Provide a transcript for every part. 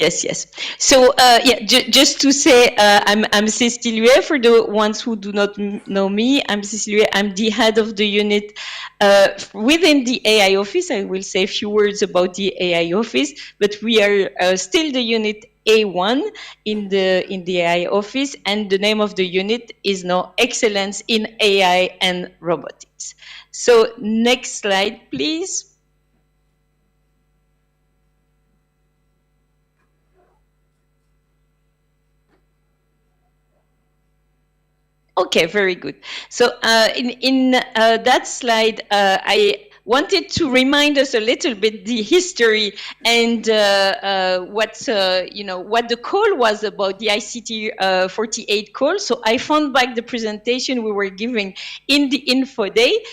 Yes, yes. So, yeah, just to say, I'm Cécile Huet. For the ones who do not know me, I'm Cécile Huet. I'm the head of the unit within the AI office. I will say a few words about the AI office, but we are still the unit A1 in the AI office, and the name of the unit is now Excellence in AI and Robotics. So, next slide, please. Okay, very good. So in that slide, I wanted to remind us a little bit the history and what what the call was about, the ICT 48 call. So I found back the presentation we were giving in the info day.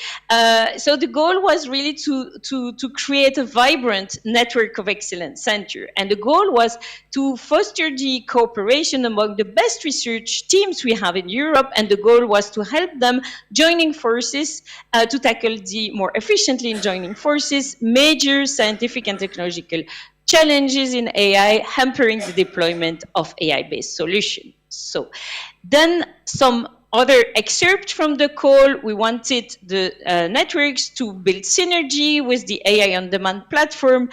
So the goal was really to create a vibrant network of excellence center, and the goal was to foster the cooperation among the best research teams we have in Europe, and the goal was to help them joining forces to tackle the more efficiently in joining forces major scientific and technological challenges in AI, hampering the deployment of AI-based solutions. So then some other excerpt from the call, we wanted the networks to build synergy with the AI on demand platform.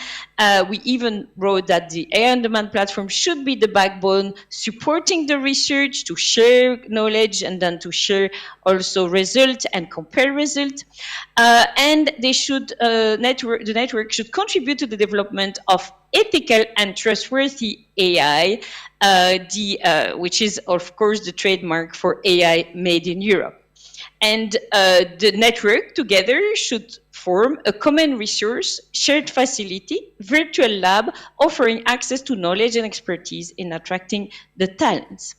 We even wrote that the AI on demand platform should be the backbone supporting the research to share knowledge and then to share also results and compare results. And they should the network should contribute to the development of ethical and trustworthy AI, which is, of course, the trademark for AI made in Europe. And the network together should form a common resource, shared facility, virtual lab, offering access to knowledge and expertise in attracting the talents.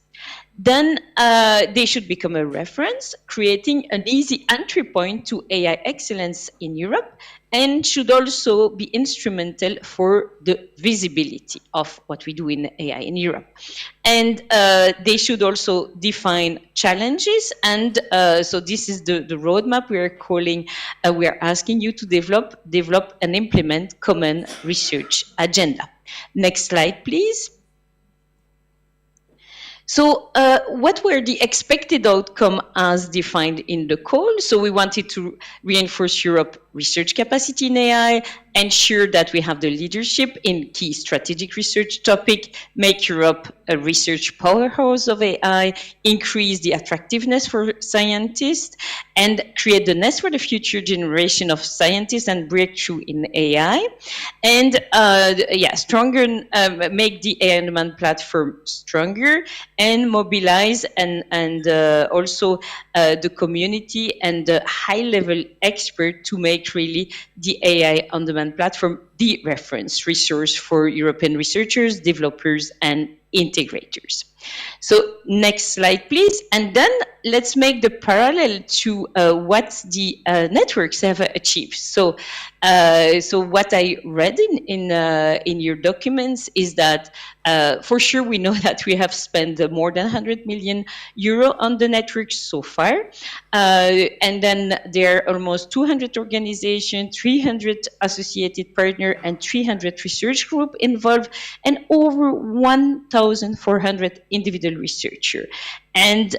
Then they should become a reference, creating an easy entry point to AI excellence in Europe, and should also be instrumental for the visibility of what we do in AI in Europe. And they should also define challenges. And so this is the roadmap we are calling, we are asking you to develop and implement common research agenda. Next slide, please. So what were the expected outcome as defined in the call? So we wanted to reinforce Europe research capacity in AI, ensure that we have the leadership in key strategic research topic, make Europe a research powerhouse of AI, increase the attractiveness for scientists, and create the nest for the future generation of scientists and breakthrough in AI. And stronger, make the AI on demand platform stronger, and mobilize and also the community and the high-level expert to make really the AI on demand platform the reference resource for European researchers, developers, and integrators. So next slide, please. And then let's make the parallel to what the networks have achieved. So what I read in your documents is that for sure we know that we have spent more than 100 million euro on the network so far. And then there are almost 200 organizations, 300 associated partners, and 300 research groups involved, and over 1,400 individual researchers. And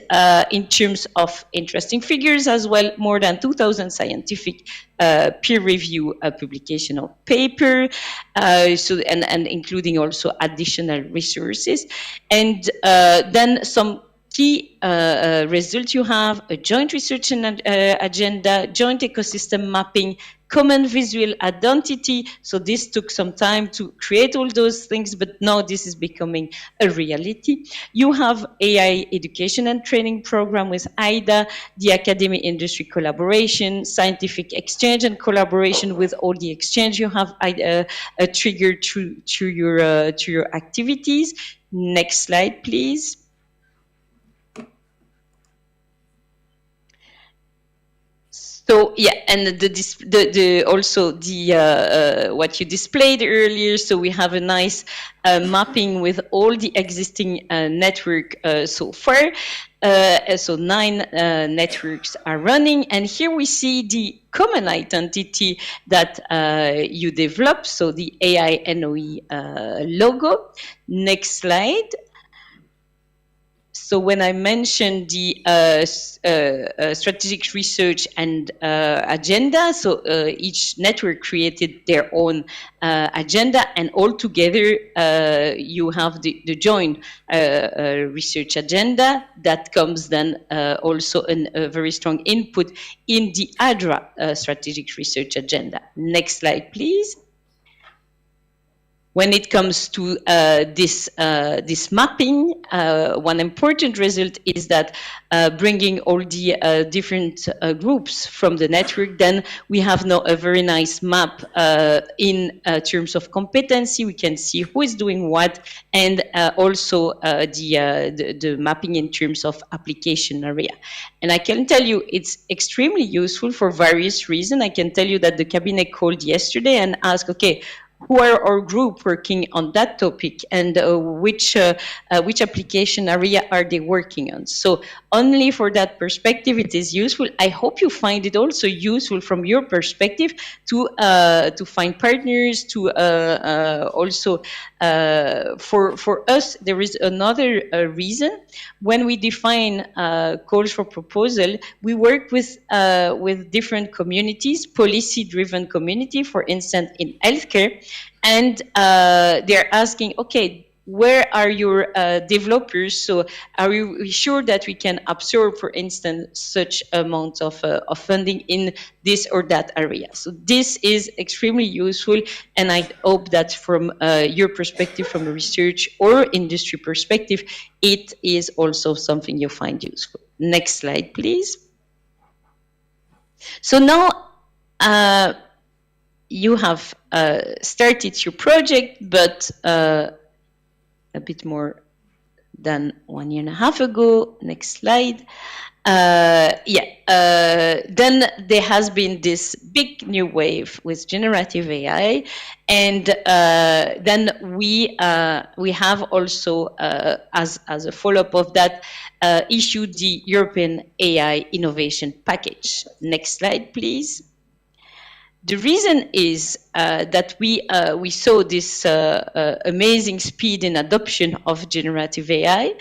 in terms of interesting figures as well, more than 2,000 scientific peer review publication of paper, and including also additional resources. And then some key results you have: a joint research agenda, joint ecosystem mapping, common visual identity. So this took some time to create all those things, but now this is becoming a reality. You have AI education and training program with AIDA, the academic industry collaboration, scientific exchange and collaboration with all the exchange you have triggered to your activities. Next slide, please. So yeah, and the also the what you displayed earlier. So we have a nice mapping with all the existing network so far. So 9 networks are running, and here we see the common identity that you developed. So the AI-NOE logo. Next slide. So when I mentioned the strategic research and agenda, so each network created their own agenda, and all together you have the joint research agenda that comes then also a very strong input in the AIDA strategic research agenda. Next slide, please. When it comes to this mapping, one important result is that bringing all the different groups from the network, then we have now a very nice map in terms of competency. We can see who is doing what, and also the mapping in terms of application area. And I can tell you it's extremely useful for various reasons. I can tell you that the cabinet called yesterday and asked, okay, who are our group working on that topic, and which application area are they working on? So only for that perspective it is useful. I hope you find it also useful from your perspective to find partners, to also for us there is another reason. When we define calls for proposal, we work with different communities, policy-driven community, for instance, in healthcare, and they're asking, okay, where are your developers? So are we sure that we can absorb, for instance, such amount of funding in this or that area? So this is extremely useful, and I hope that from your perspective, from a research or industry perspective, it is also something you find useful. Next slide, please. So now you have started your project, but a bit more than 1.5 years ago. Next slide. Then there has been this big new wave with generative AI, and then we have also, as a follow-up of that, issued the European AI Innovation Package. Next slide, please. The reason is that we saw this amazing speed in adoption of generative AI,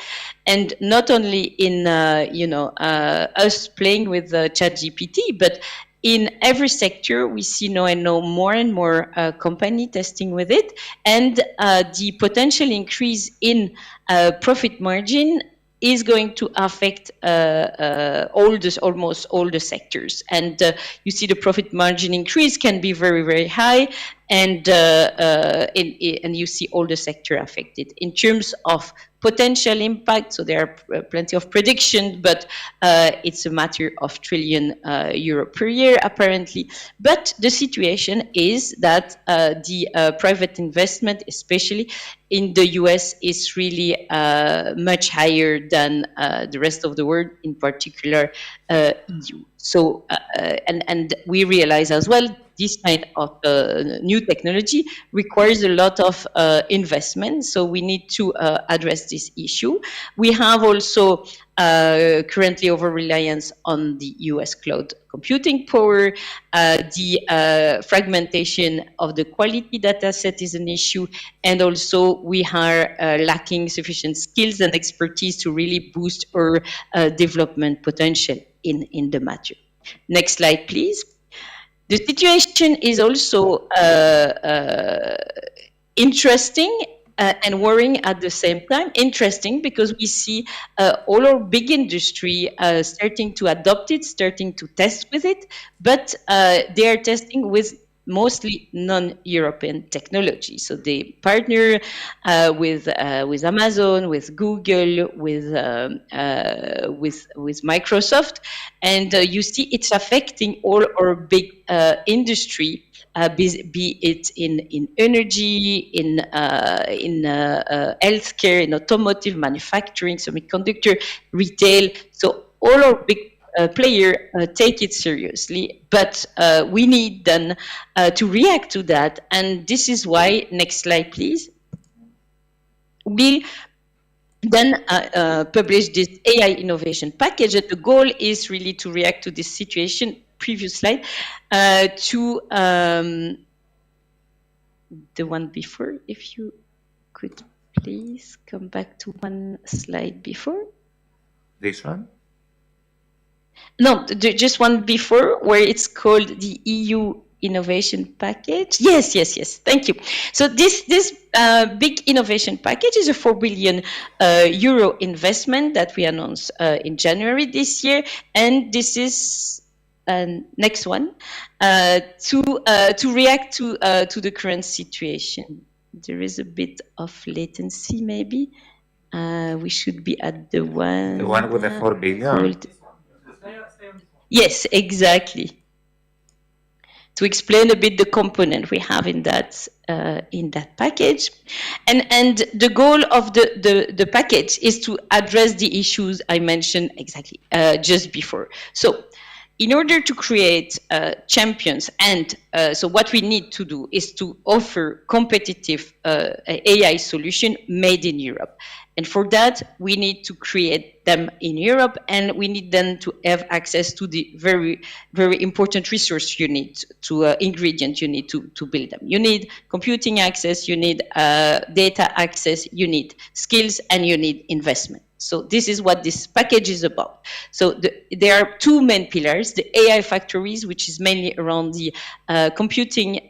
and not only in us playing with ChatGPT, but in every sector we see now more and more company testing with it, and the potential increase in profit margin is going to affect almost all the sectors. And you see the profit margin increase can be very, very high, and you see all the sector affected. In terms of potential impact, so there are plenty of predictions, but it's a matter of trillion euro per year, apparently. But the situation is that the private investment, especially in the US, is really much higher than the rest of the world, in particular EU. So, and we realize as well, this kind of new technology requires a lot of investment. So we need to address this issue. We have also currently over-reliance on the US cloud computing power. The fragmentation of the quality data set is an issue. And also we are lacking sufficient skills and expertise to really boost our development potential in the matter. Next slide, please. The situation is also interesting and worrying at the same time. Interesting because we see all our big industry starting to adopt it, starting to test with it, but they are testing with mostly non-European technology. So they partner with Amazon, with Google, with Microsoft, and you see it's affecting all our big industry. Be it in energy, in healthcare, in automotive, manufacturing, semiconductor, retail. So all our big player take it seriously, but we need then to react to that. And this is why, next slide please, we then publish this AI innovation package. And the goal is really to react to this situation, previous slide, to the one before, if you could please come back to one slide before. This one? No, just one before, where it's called the EU innovation package. Yes. Thank you. So this big innovation package is a 4 billion euro investment that we announced in January this year, and this is next one to react to the current situation. There is a bit of latency, maybe. We should be at the one with the 4 billion. Yes, exactly. To explain a bit the component we have in that package, and the goal of the package is to address the issues I mentioned exactly just before. So, in order to create champions, and so what we need to do is to offer competitive AI solution made in Europe. And for that, we need to create them in Europe, and we need them to have access to the very, very important resource you need, to ingredient you need to build them. You need computing access, you need data access, you need skills, and you need investment. So this is what this package is about. So there are two main pillars: the AI factories, which is mainly around the computing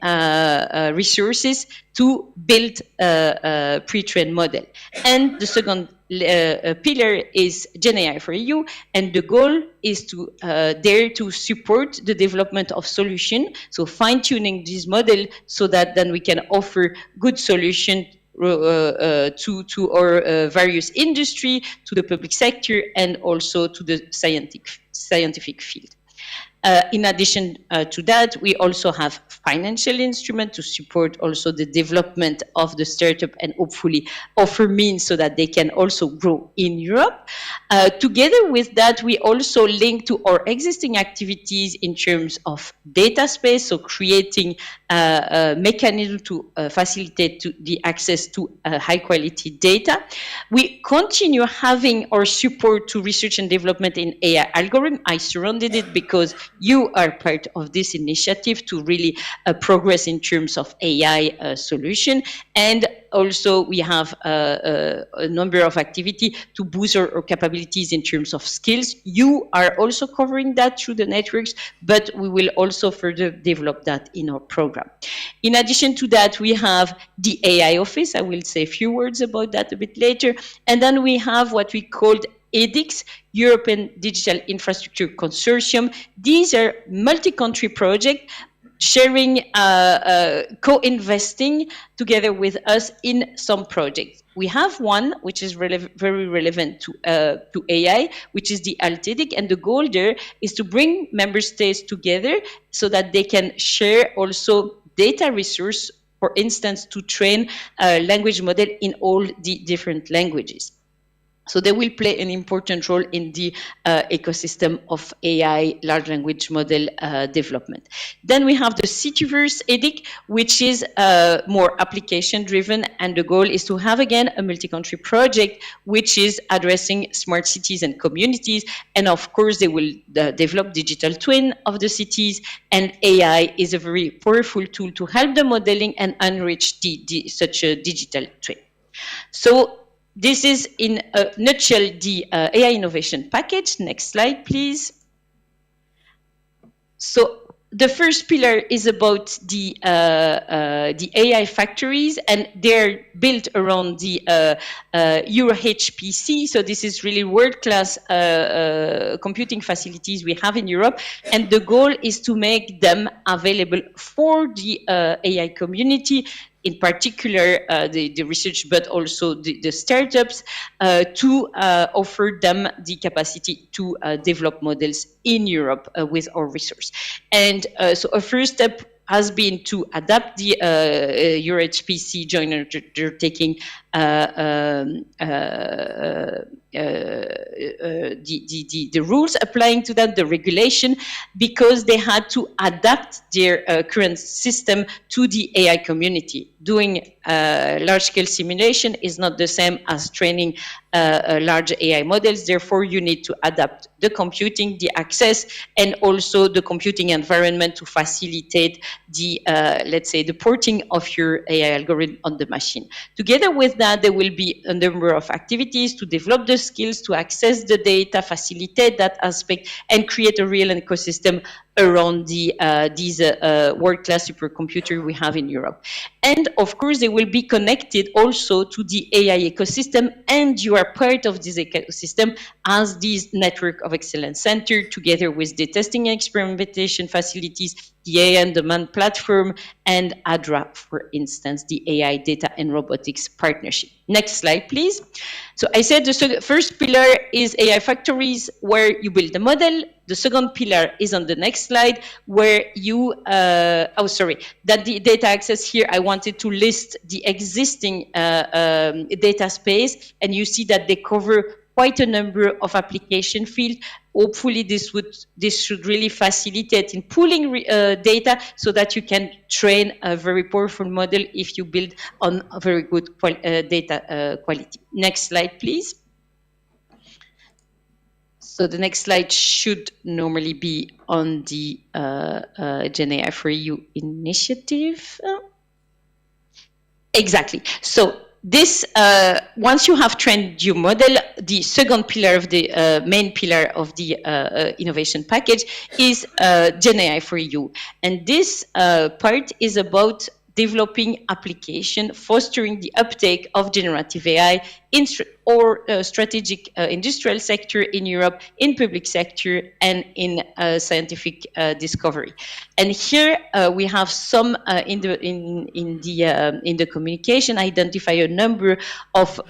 resources to build a pre-trained model. And the second pillar is GenAI for EU, and the goal is to there to support the development of solution, so fine-tuning this model so that then we can offer good solution to our various industry, to the public sector, and also to the scientific field. In addition to that, we also have financial instruments to support also the development of the startup and hopefully offer means so that they can also grow in Europe. Together with that, we also link to our existing activities in terms of data space, so creating a mechanism to facilitate the access to high quality data. We continue having our support to research and development in AI algorithm. I surrounded it because you are part of this initiative to really progress in terms of AI solution. And also we have a number of activity to boost our capabilities in terms of skills. You are also covering that through the networks, but we will also further develop that in our program. In addition to that, we have the AI office. I will say a few words about that a bit later. And then we have what we called EDICS, European Digital Infrastructure Consortium. These are multi-country projects sharing, co-investing together with us in some projects. We have one which is very relevant to AI, which is the ALTEDIC, and the goal there is to bring member states together so that they can share also data resource, for instance, to train a language model in all the different languages. So they will play an important role in the ecosystem of AI large language model development. Then we have the Cityverse EDIC, which is more application driven, and the goal is to have again a multi-country project which is addressing smart cities and communities. And of course, they will develop digital twin of the cities, and AI is a very powerful tool to help the modeling and enrich such a digital twin. So this is, in a nutshell, the AI innovation package. Next slide, please. So the first pillar is about the AI factories, and they're built around the EuroHPC. So this is really world-class computing facilities we have in Europe, and the goal is to make them available for the AI community, in particular the research, but also the startups, to offer them the capacity to develop models in Europe with our resource. And so a first step has been to adapt the EuroHPC joint undertaking the rules applying to that, the regulation, because they had to adapt their current system to the AI community. Doing large-scale simulation is not the same as training large AI models. Therefore, you need to adapt the computing, the access, and also the computing environment to facilitate the, let's say, the porting of your AI algorithm on the machine. Together with that, there will be a number of activities to develop the skills, to access the data, facilitate that aspect, and create a real ecosystem around these world-class supercomputer we have in Europe. And of course, they will be connected also to the AI ecosystem, and you are part of this ecosystem as this network of excellence center, together with the testing and experimentation facilities, the AI on demand platform, and ADRA, for instance, the AI data and robotics partnership. Next slide, please. So I said the first pillar is AI factories, where you build the model. The second pillar is on the next slide, where you, that the data access here, I wanted to list the existing data space, and you see that they cover quite a number of application fields. Hopefully this should really facilitate in pooling data so that you can train a very powerful model if you build on a very good data quality. Next slide, please. So the next slide should normally be on the GenAI for You initiative. Exactly. So this, once you have trained your model, the second pillar of the main pillar of the innovation package is GenAI for You. And this part is about developing application, fostering the uptake of generative AI in strategic industrial sector in Europe, in public sector, and in scientific discovery. And here we have some in the communication identify a number of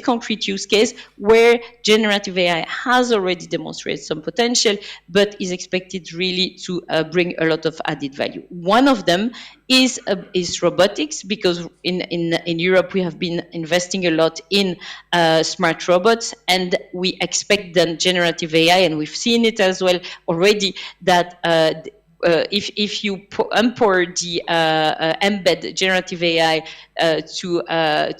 concrete use case where generative AI has already demonstrated some potential, but is expected really to bring a lot of added value. One of them is robotics, because in Europe we have been investing a lot in smart robots, and we expect then generative AI, and we've seen it as well already, that if you embed generative AI to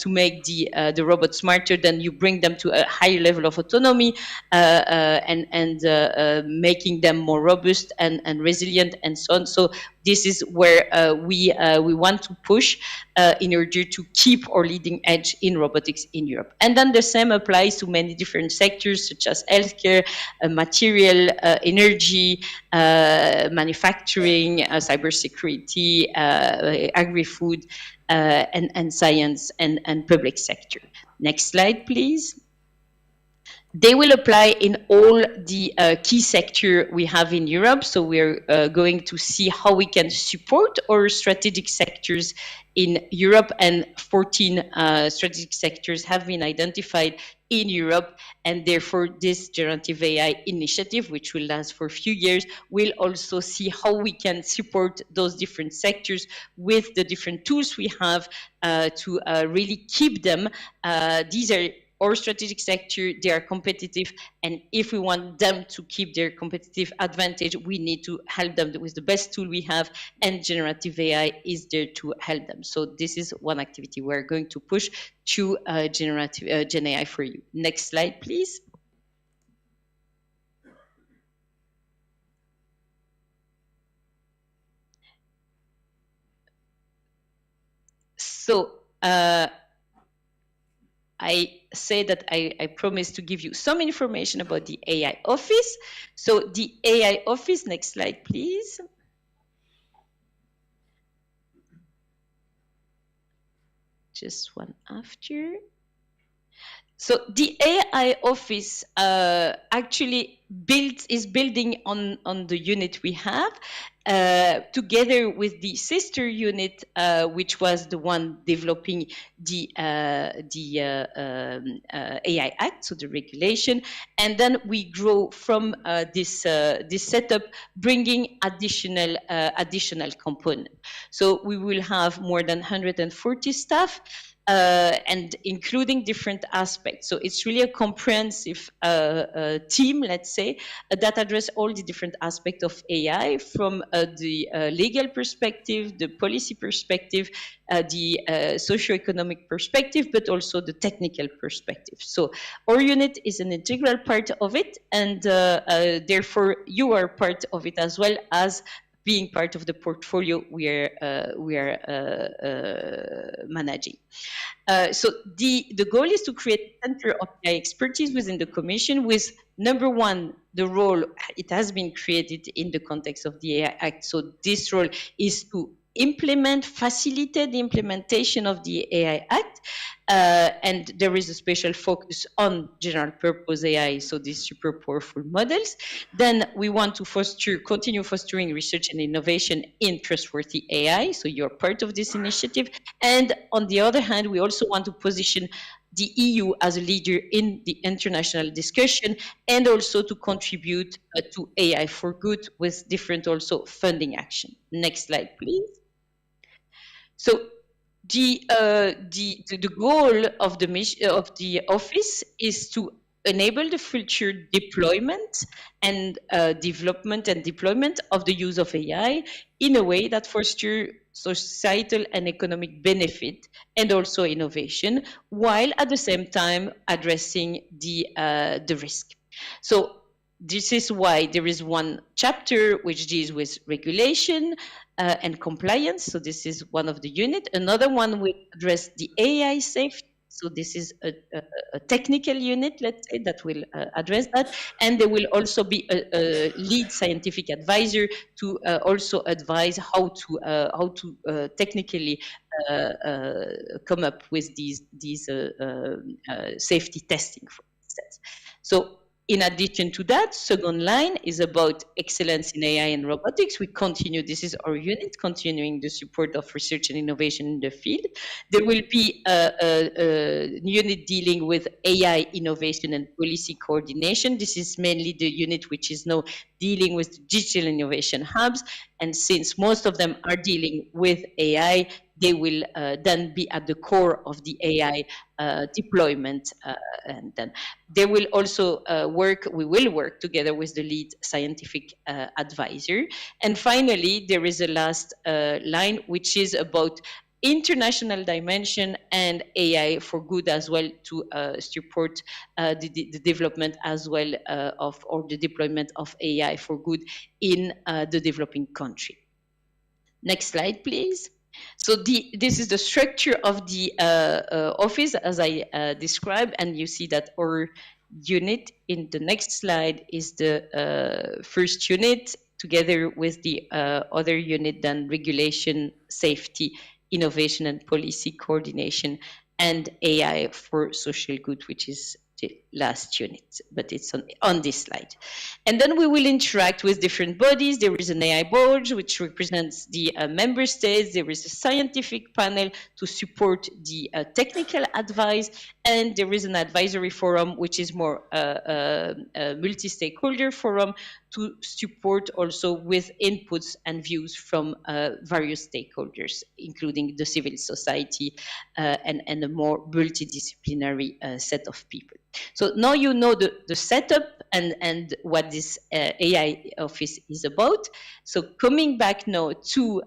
make the robot smarter, then you bring them to a higher level of autonomy and making them more robust and resilient and so on. So this is where we want to push in order to keep our leading edge in robotics in Europe. And then the same applies to many different sectors such as healthcare, material, energy, manufacturing, cybersecurity, agri-food, and science and public sector. Next slide, please. They will apply in all the key sector we have in Europe. So we're going to see how we can support our strategic sectors in Europe, and 14 strategic sectors have been identified in Europe, and therefore this generative AI initiative, which will last for a few years, will also see how we can support those different sectors with the different tools we have to really keep them. These are our strategic sector, they are competitive, and if we want them to keep their competitive advantage, we need to help them with the best tool we have, and generative AI is there to help them. So this is one activity we're going to push to generative Gen AI for You. Next slide, please. So I say that I promised to give you some information about the AI office. So the AI office, next slide, please. Just one after. So the AI office actually is building on the unit we have, together with the sister unit, which was the one developing the AI Act, so the regulation, and then we grow from this setup, bringing additional component. So we will have more than 140 staff. and including different aspects. So it's really a comprehensive team, let's say, that address all the different aspects of AI from the legal perspective, the policy perspective, the socioeconomic perspective, but also the technical perspective. So our unit is an integral part of it, and therefore you are part of it as well as being part of the portfolio we are managing. So the goal is to create a center of AI expertise within the Commission with, number one, the role, it has been created in the context of the AI Act. So this role is to facilitate the implementation of the AI Act. And there is a special focus on general purpose AI, so these super powerful models. Then we want to continue fostering research and innovation in trustworthy AI, so you're part of this initiative. And on the other hand, we also want to position the EU as a leader in the international discussion and also to contribute to AI for good with different also funding action. Next slide, please. So the goal of the mission of the office is to enable the future deployment and development and deployment of the use of AI in a way that fosters societal and economic benefit and also innovation, while at the same time addressing the risk. So this is why there is one chapter which deals with regulation and compliance. So this is one of the unit. Another one will address the AI safety. So this is a technical unit, let's say, that will address that. And there will also be a lead scientific advisor to also advise how to technically come up with these safety testing, for instance. So in addition to that, second line is about excellence in AI and robotics. We continue, this is our unit, continuing the support of research and innovation in the field. There will be a unit dealing with AI innovation and policy coordination. This is mainly the unit which is now dealing with digital innovation hubs. And since most of them are dealing with AI, they will then be at the core of the AI deployment. And then they will also we will work together with the lead scientific advisor. And finally, there is a last line, which is about international dimension and AI for good as well, to support the development as well or the deployment of AI for good in the developing country. Next slide, please. So this is the structure of the office as I described, and you see that our unit in the next slide is the first unit, together with the other unit, then regulation, safety, innovation and policy coordination, and AI for social good, which is the last unit, but it's on this slide. And then we will interact with different bodies. There is an AI board, which represents the member states. There is a scientific panel to support the technical advice. And there is an advisory forum, which is more a multi-stakeholder forum to support also with inputs and views from various stakeholders, including the civil society and a more multidisciplinary set of people. So now you know the setup and what this AI office is about. So coming back now to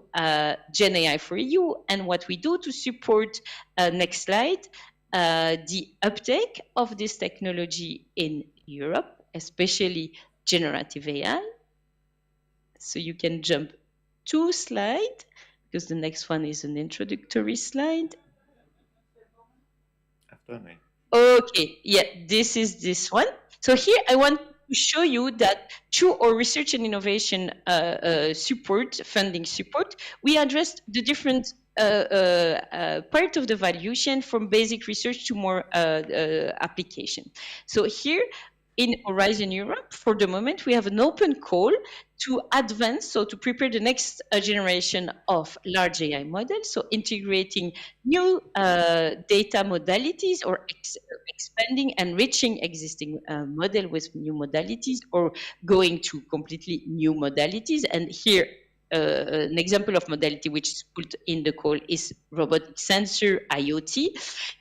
Gen AI for EU and what we do to support, next slide, the uptake of this technology in Europe, especially generative AI. So you can jump 2 slides, because the next one is an introductory slide. After 9. Okay, yeah, this is this one. So here I want to show you that through our research and innovation funding support, we addressed the different part of the value chain, from basic research to more application. So here in Horizon Europe, for the moment, we have an open call to advance, so to prepare the next generation of large AI models, so integrating new data modalities, or expanding, enriching existing model with new modalities, or going to completely new modalities. And here an example of modality which is put in the call is robotic sensor IoT,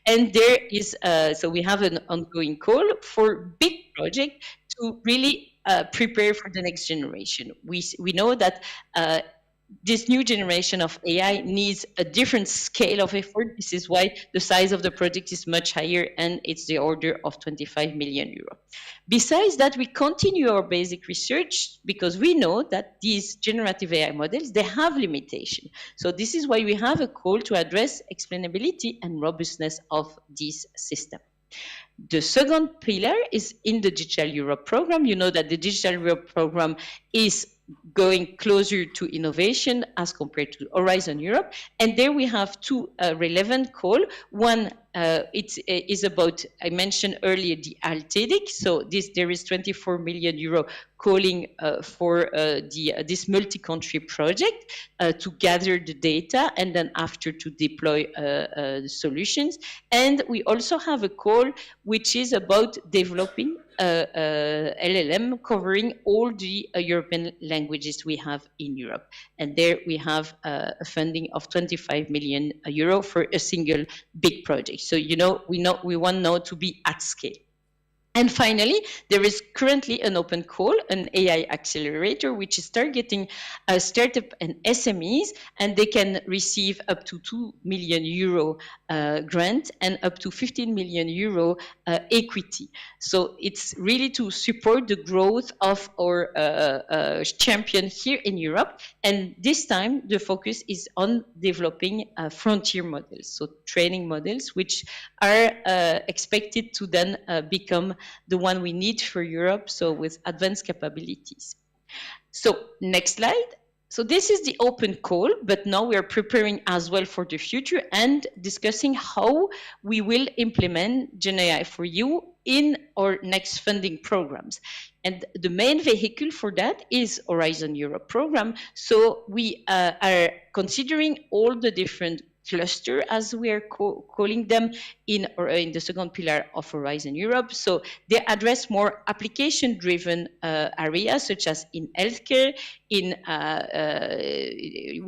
and there is so we have an ongoing call for big project to really prepare for the next generation. We know that this new generation of AI needs a different scale of effort. This is why the size of the project is much higher, and it's the order of 25 million euro. Besides that, we continue our basic research because we know that these generative AI models, they have limitation. So this is why we have a call to address explainability and robustness of this system. The second pillar is in the Digital Europe program. You know that the Digital Europe program is going closer to innovation as compared to Horizon Europe. And there we have two relevant calls. One it is about, I mentioned earlier, the ALTEDIC. So there is 24 million euro calling for this multi-country project to gather the data and then after to deploy the solutions. And we also have a call which is about developing LLM covering all the European languages we have in Europe. And there we have a funding of 25 million euro for a single big project. So, we want now to be at scale. And finally, there is currently an open call, an AI accelerator, which is targeting startup and SMEs, and they can receive up to 2 million euro grant and up to 15 million euro equity. So it's really to support the growth of our champion here in Europe. And this time, the focus is on developing frontier models, so training models, which are expected to then become the one we need for Europe, so with advanced capabilities. So next slide. So this is the open call, but now we are preparing as well for the future and discussing how we will implement GenAI for you in our next funding programs. And the main vehicle for that is Horizon Europe program. So we are considering all the different cluster, as we are calling them, in the second pillar of Horizon Europe. So they address more application-driven areas, such as in healthcare, we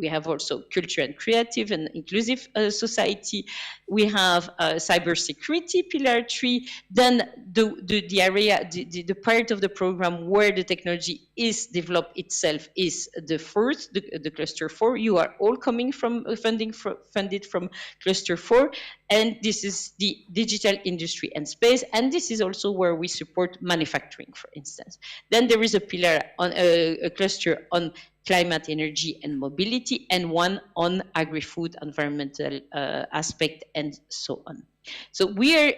have also culture and creative and inclusive society. We have cybersecurity, pillar 3. Then the area, the part of the program where the technology is developed itself is the fourth, the cluster 4. You are all coming from funded from cluster 4, and this is the digital industry and space, and this is also where we support manufacturing, for instance. Then there is a pillar on a cluster on climate, energy, and mobility, and one on agri-food, environmental aspect, and so on. So we are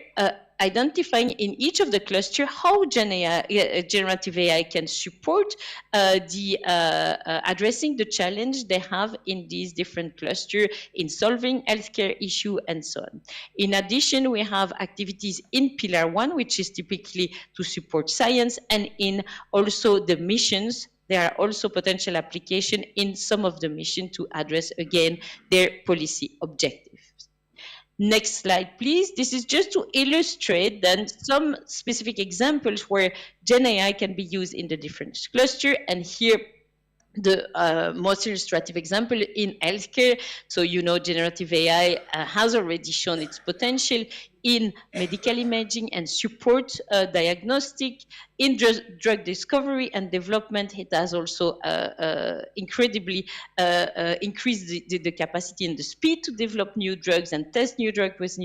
identifying in each of the cluster how generative AI can support addressing the challenge they have in these different clusters in solving healthcare issue and so on. In addition, we have activities in Pillar 1, which is typically to support science, and in also the missions. There are also potential application in some of the mission to address, again, their policy objectives. Next slide, please. This is just to illustrate then some specific examples where GenAI can be used in the different cluster. And here, the most illustrative example in healthcare. So, generative AI has already shown its potential in medical imaging and support diagnostic. In drug discovery and development, it has also incredibly increased the capacity and the speed to develop new drugs and test new drugs with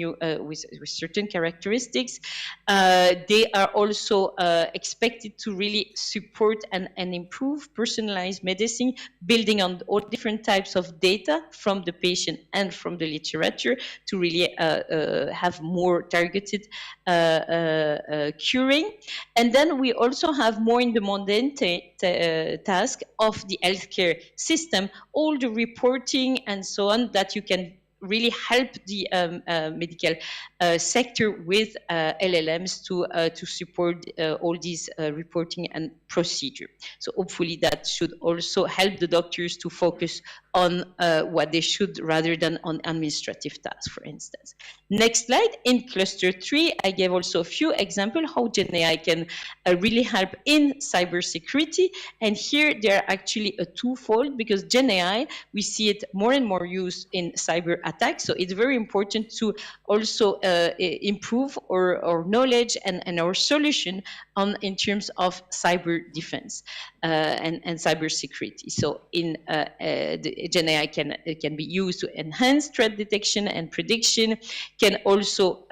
certain characteristics. They are also expected to really support and improve personalized medicine, building on all different types of data from the patient and from the literature to really have more targeted curing. And then we also have more in the mundane task of the healthcare system, all the reporting and so on that you can really help the medical sector with LLMs to support all these reporting and procedure. So hopefully that should also help the doctors to focus on what they should rather than on administrative tasks, for instance. Next slide. In cluster 3, I gave also a few examples how GenAI can really help in cybersecurity. And here they are actually a twofold, because GenAI, we see it more and more used in cyber attacks. So it's very important to also improve our knowledge and our solution in terms of cyber defense and cybersecurity. So in the GenAI can be used to enhance threat detection and prediction, can also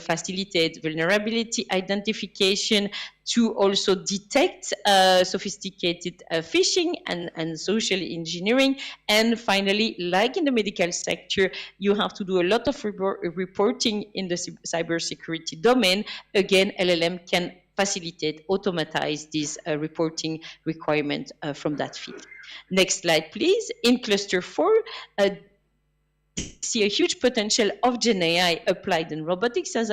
facilitate vulnerability identification, to also detect sophisticated phishing and social engineering. And finally, like in the medical sector, you have to do a lot of reporting in the cybersecurity domain. Again, LLM can facilitate, automatize this reporting requirement from that field. Next slide, please. In cluster 4, see a huge potential of GenAI applied in robotics, as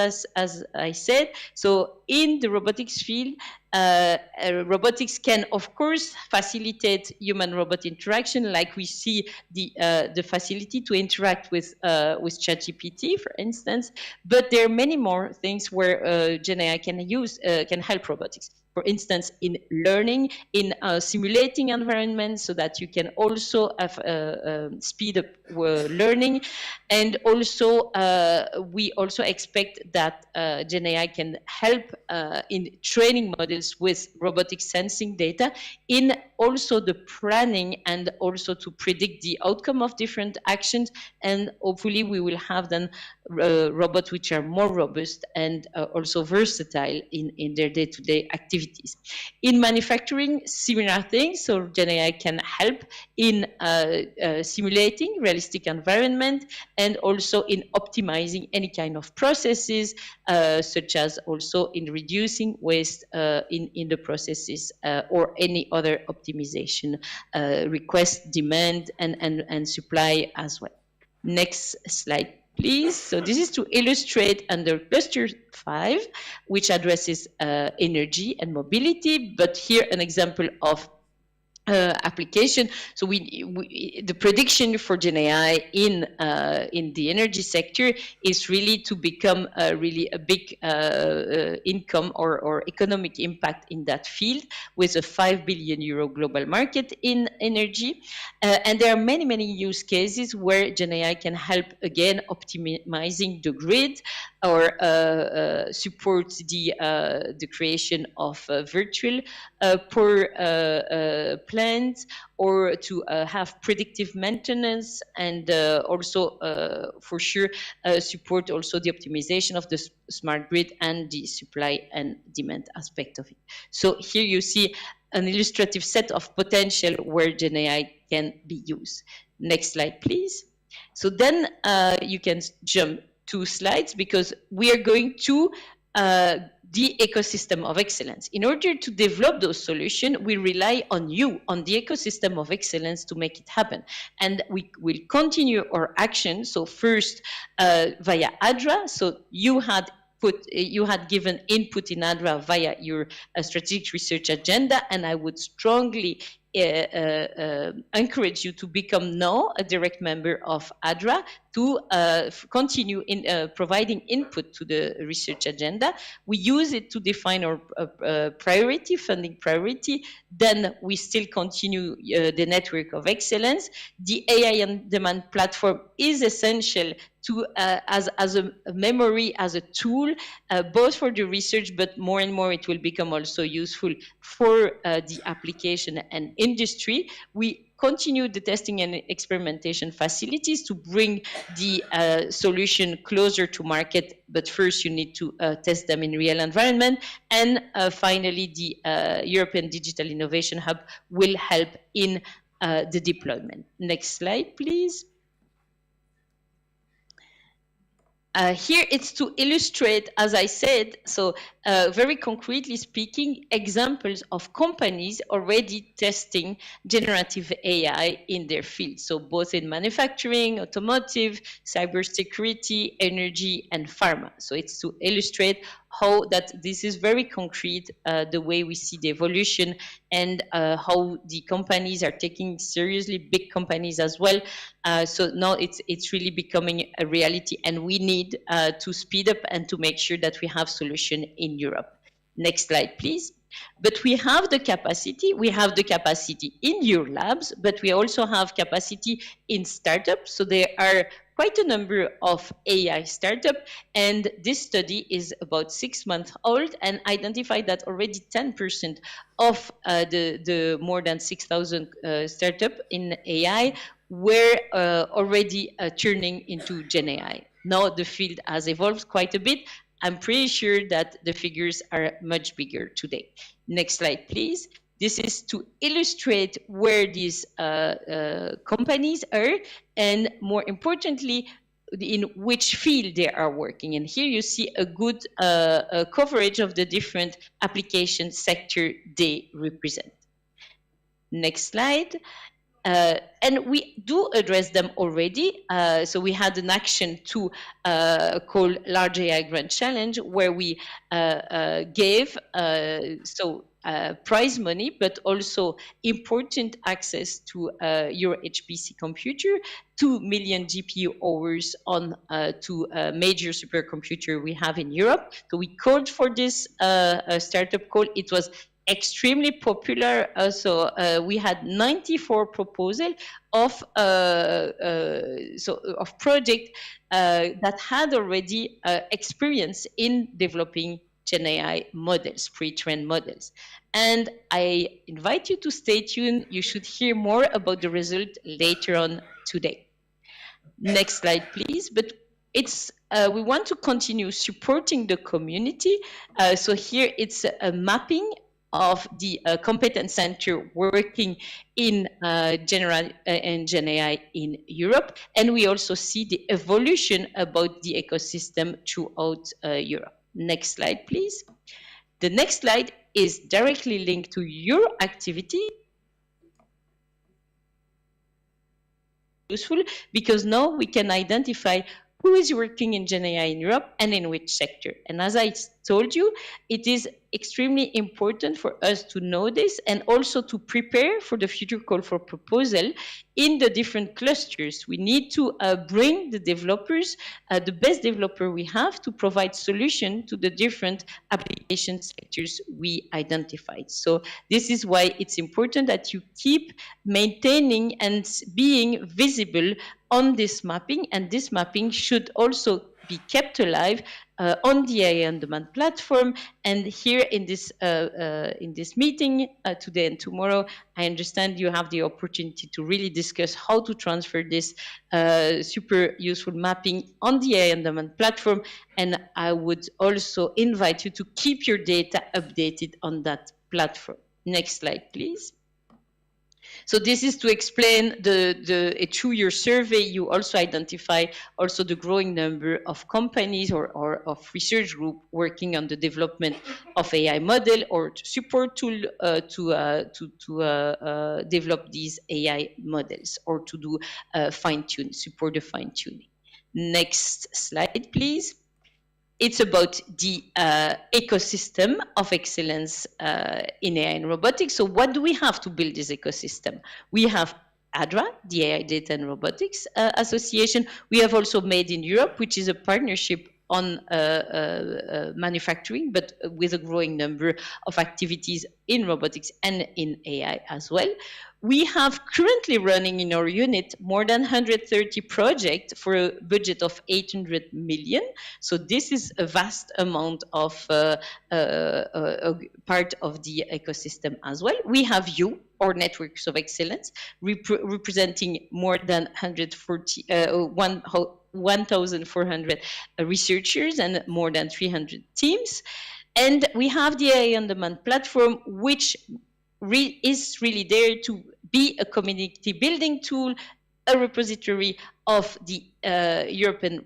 I said. So in the robotics field, robotics can, of course, facilitate human-robot interaction, like we see the facility to interact with ChatGPT, for instance. But there are many more things where GenAI can help robotics. For instance, in learning, in simulating environments, so that you can also have, speed up learning. And also, we also expect that GenAI can help in training models with robotic sensing data, in also the planning, and also to predict the outcome of different actions. And hopefully we will have then robots which are more robust and also versatile in their day-to-day activities. In manufacturing, similar things. So GenAI can help in simulating realistic environment, and also in optimizing any kind of processes, such as also in reducing waste in the processes, or any other optimization request, demand, and supply as well. Next slide, please. So this is to illustrate under cluster 5, which addresses energy and mobility, but here an example of application. So the prediction for GenAI in the energy sector is really to become really a big income or economic impact in that field, with a 5 billion euro global market in energy. And there are many use cases where GenAI can help, again, optimizing the grid, or support the creation of virtual power plants, or to have predictive maintenance, and also for sure support also the optimization of the smart grid and the supply and demand aspect of it. So here you see an illustrative set of potential where GenAI can be used. Next slide, please. So then you can jump 2 slides, because we are going to the ecosystem of excellence. In order to develop those solutions, we rely on you, on the ecosystem of excellence, to make it happen. And we will continue our action. So first, via ADRA. So you had given input in ADRA via your strategic research agenda, and I would strongly encourage you to become now a direct member of ADRA, to continue in providing input to the research agenda. We use it to define our funding priority. Then we still continue the network of excellence. The AI on demand platform is essential to as a memory, as a tool, both for the research, but more and more it will become also useful for the application and industry. We continue the testing and experimentation facilities to bring the solution closer to market, but first you need to test them in real environment. And finally, the European Digital Innovation Hub will help in the deployment. Next slide, please. Here it's to illustrate, as I said, so very concretely speaking, examples of companies already testing generative AI in their field. So both in manufacturing, automotive, cybersecurity, energy, and pharma. So it's to illustrate how that this is very concrete, the way we see the evolution and how the companies are taking seriously, big companies as well. So now it's really becoming a reality, and we need to speed up and to make sure that we have solution in Europe. Next slide, please. But we have the capacity. We have the capacity in your labs, but we also have capacity in startups. So there are quite a number of AI startups, and this study is about 6 months old and identified that already 10% of the more than 6,000 startups in AI were already turning into Gen AI. Now the field has evolved quite a bit. I'm pretty sure that the figures are much bigger today. Next slide, please. This is to illustrate where these companies are, and more importantly, in which field they are working. And here you see a good coverage of the different application sector they represent. Next slide. And we do address them already. So we had an action to call Large AI Grant Challenge, where we gave prize money, but also important access to your HPC computer, 2 million GPU hours on to a major supercomputer we have in Europe. So we called for this startup call. It was extremely popular. We had 94 proposals of project that had already experience in developing Gen AI models, pre-trained models. And I invite you to stay tuned. You should hear more about the result later on today. Next slide, please. But it's we want to continue supporting the community. So here it's a mapping of the competence center working in general and Gen AI in Europe, and we also see the evolution about the ecosystem throughout Europe. Next slide, please. The next slide is directly linked to your activity. Useful because now we can identify who is working in Gen AI in Europe and in which sector. And as I told you, it is extremely important for us to know this and also to prepare for the future call for proposal in the different clusters. We need to bring the developers, the best developer we have, to provide solution to the different application sectors we identified. So this is why it's important that you keep maintaining and being visible on this mapping, and this mapping should also be kept alive on the AI on Demand platform. And here in this meeting today and tomorrow, I understand you have the opportunity to really discuss how to transfer this super useful mapping on the AI on Demand platform. And I would also invite you to keep your data updated on that platform. Next slide, please. So this is to explain through your survey, you also identify also the growing number of companies or of research group working on the development of AI model or support tool to develop these AI models or to do support the fine tuning. Next slide, please. It's about the ecosystem of excellence in AI and robotics. So what do we have to build this ecosystem? We have ADRA, the AI Data and Robotics Association. We have also Made in Europe, which is a partnership on manufacturing, but with a growing number of activities in robotics and in AI as well. We have currently running in our unit more than 130 projects for a budget of 800 million. So this is a vast amount of part of the ecosystem as well. We have you, or networks of excellence, representing more than 1,400 researchers and more than 300 teams. And we have the AI on Demand platform, which is really there to be a community building tool, a repository of the European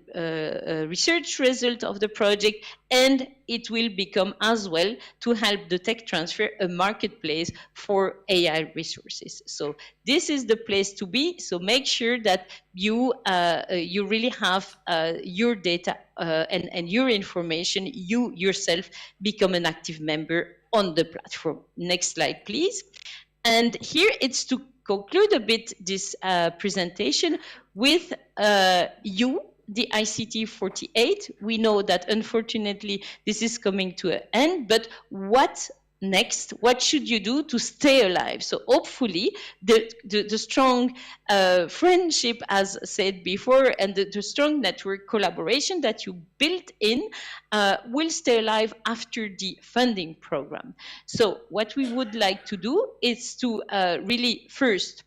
research result of the project, and it will become as well, to help the tech transfer, a marketplace for AI resources. So this is the place to be. So make sure that you really have your data and your information, you yourself become an active member on the platform. Next slide, please. And here it's to conclude a bit this presentation with you, the ICT 48. We know that unfortunately this is coming to an end, but what next? What should you do to stay alive? So hopefully the strong friendship, as said before, and the strong network collaboration that you built in will stay alive after the funding program. So what we would like to do is to really first,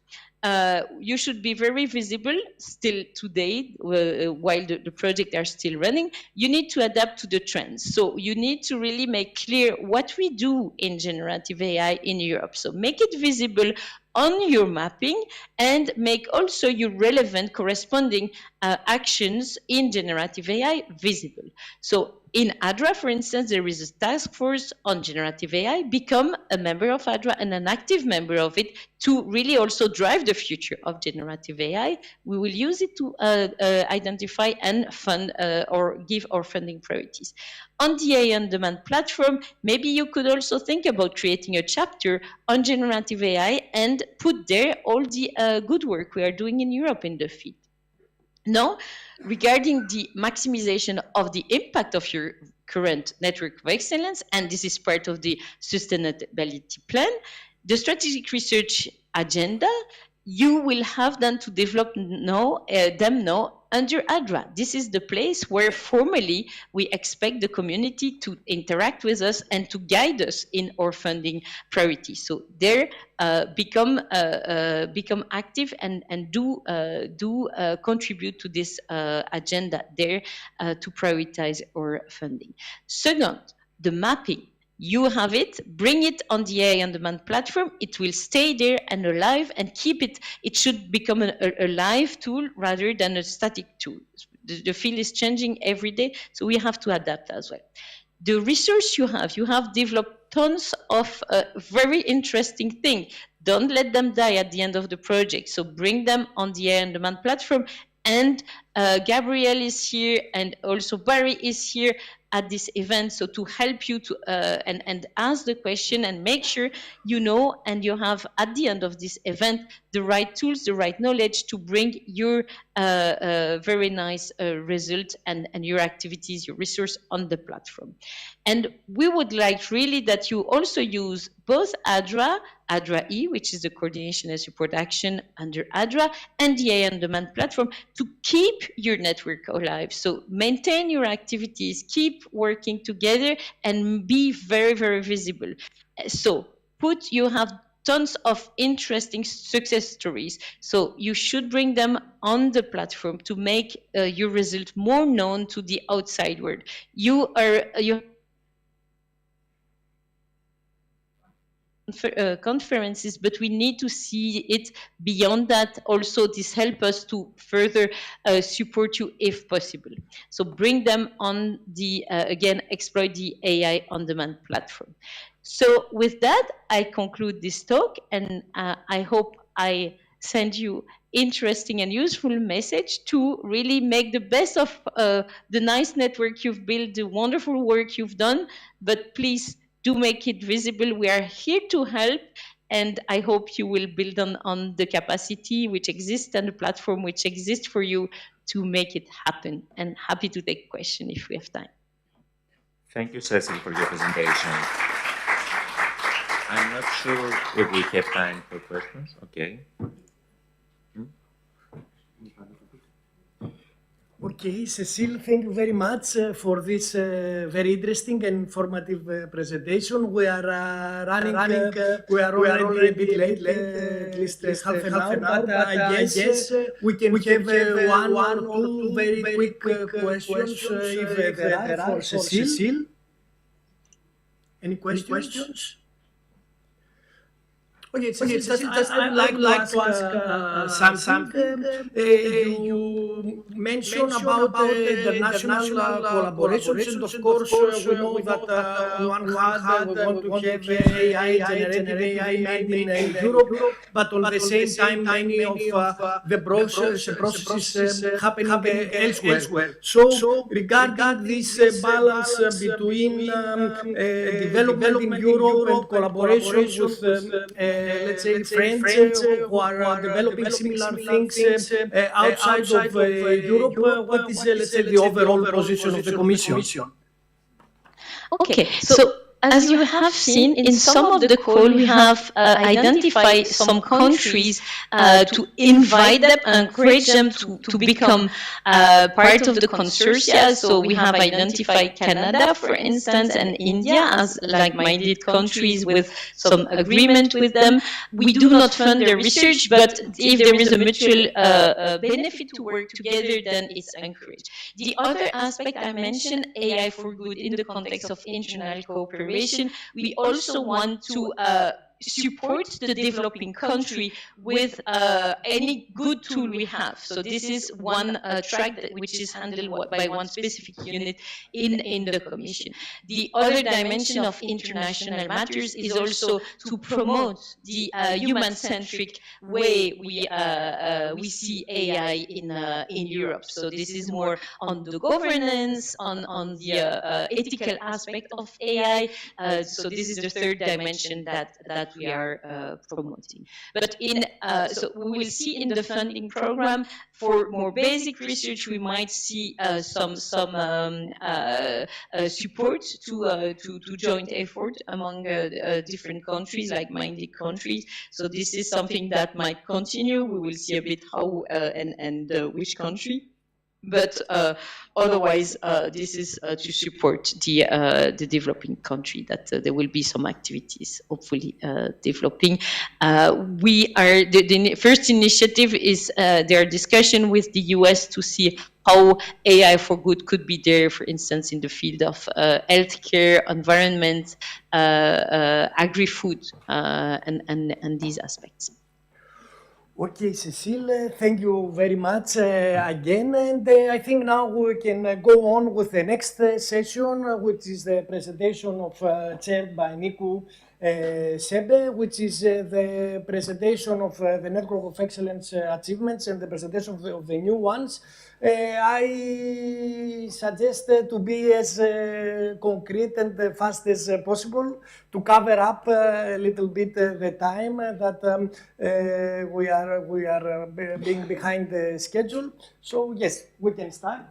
you should be very visible still today while the project are still running. You need to adapt to the trends. So you need to really make clear what we do in generative AI in Europe. So make it visible on your mapping, and make also your relevant corresponding actions in generative AI visible. So in ADRA, for instance, there is a task force on generative AI. Become a member of ADRA and an active member of it to really also drive the future of generative AI. We will use it to identify and fund or give our funding priorities. On the AI on demand platform, maybe you could also think about creating a chapter on generative AI and put there all the good work we are doing in Europe in the field. Now, regarding the maximization of the impact of your current network of excellence, and this is part of the sustainability plan, the strategic research agenda, you will have then to develop them now under ADRA. This is the place where formally we expect the community to interact with us and to guide us in our funding priorities. So there, become active and do contribute to this agenda there to prioritize our funding. Second, the mapping. You have it, bring it on the AI on demand platform. It will stay there and alive, and keep it. It should become a live tool rather than a static tool. The field is changing every day, so we have to adapt as well. The resource you have developed tons of very interesting things. Don't let them die at the end of the project. So bring them on the AI on demand platform. And Gabrielle is here, and also Barry is here at this event, so to help you to and ask the question and make sure you know and you have at the end of this event the right tools, the right knowledge to bring your very nice result and your activities, your resource on the platform. And we would like really that you also use both ADRA E, which is the coordination and support action under ADRA, and the AI on demand platform to keep your network alive. So maintain your activities, keep working together, and be very, very visible. So you have tons of interesting success stories. So you should bring them on the platform to make your result more known to the outside world. You conferences, but we need to see it beyond that. Also, this helps us to further support you if possible. So bring them on the, again, exploit the AI on demand platform. So with that, I conclude this talk, and I hope I send you interesting and useful message to really make the best of the nice network you've built, the wonderful work you've done, but please do make it visible. We are here to help, and I hope you will build on the capacity which exists and the platform which exists for you to make it happen. And happy to take questions if we have time. Thank you, Cécile, for your presentation. I'm not sure if we have time for questions. Okay. Okay, Cécile, thank you very much for this very interesting and informative presentation. We are running, we are already a bit late, at least half an hour, but I guess we can have one or two very quick questions if there are for Cécile. Any questions? Okay, Cécile, I would like to ask something. You mentioned about international collaborations, and of course, we know that on one hand, we want to have AI, generative AI made in Europe, but on the same time, many of the processes happening elsewhere. So, regarding this balance between development in Europe and collaboration with, let's say, friends who are developing similar things outside of Europe, what is, let's say, the overall position of the Commission? Okay, so as you have seen in some of the call, we have identified some countries to invite them, encourage them to become part of the consortia. So we have identified Canada, for instance, and India as like-minded countries with some agreement with them. We do not fund their research, but if there is a mutual benefit to work together, then it's encouraged. The other aspect I mentioned, AI for good in the context of international cooperation, we also want to support the developing country with any good tool we have. So this is one track which is handled by one specific unit in the Commission. The other dimension of international matters is also to promote the human-centric way we see AI in Europe. So this is more on the governance, on the ethical aspect of AI. So this is the third dimension that we are promoting. But so we will see in the funding program for more basic research, we might see some support to joint effort among different countries, like-minded countries. So this is something that might continue. We will see a bit how and which country. But otherwise, this is to support the developing country, that there will be some activities, hopefully developing. The first initiative is their discussion with the US to see how AI for good could be there, for instance, in the field of healthcare, environment, agri-food, and these aspects. Okay, Cécile, thank you very much again. And I think now we can go on with the next session, which is the presentation chaired by Niku Sebe, which is the presentation of the Network of Excellence achievements and the presentation of the new ones. I suggest to be as concrete and fast as possible to cover up a little bit the time that we are being behind the schedule. So yes, we can start.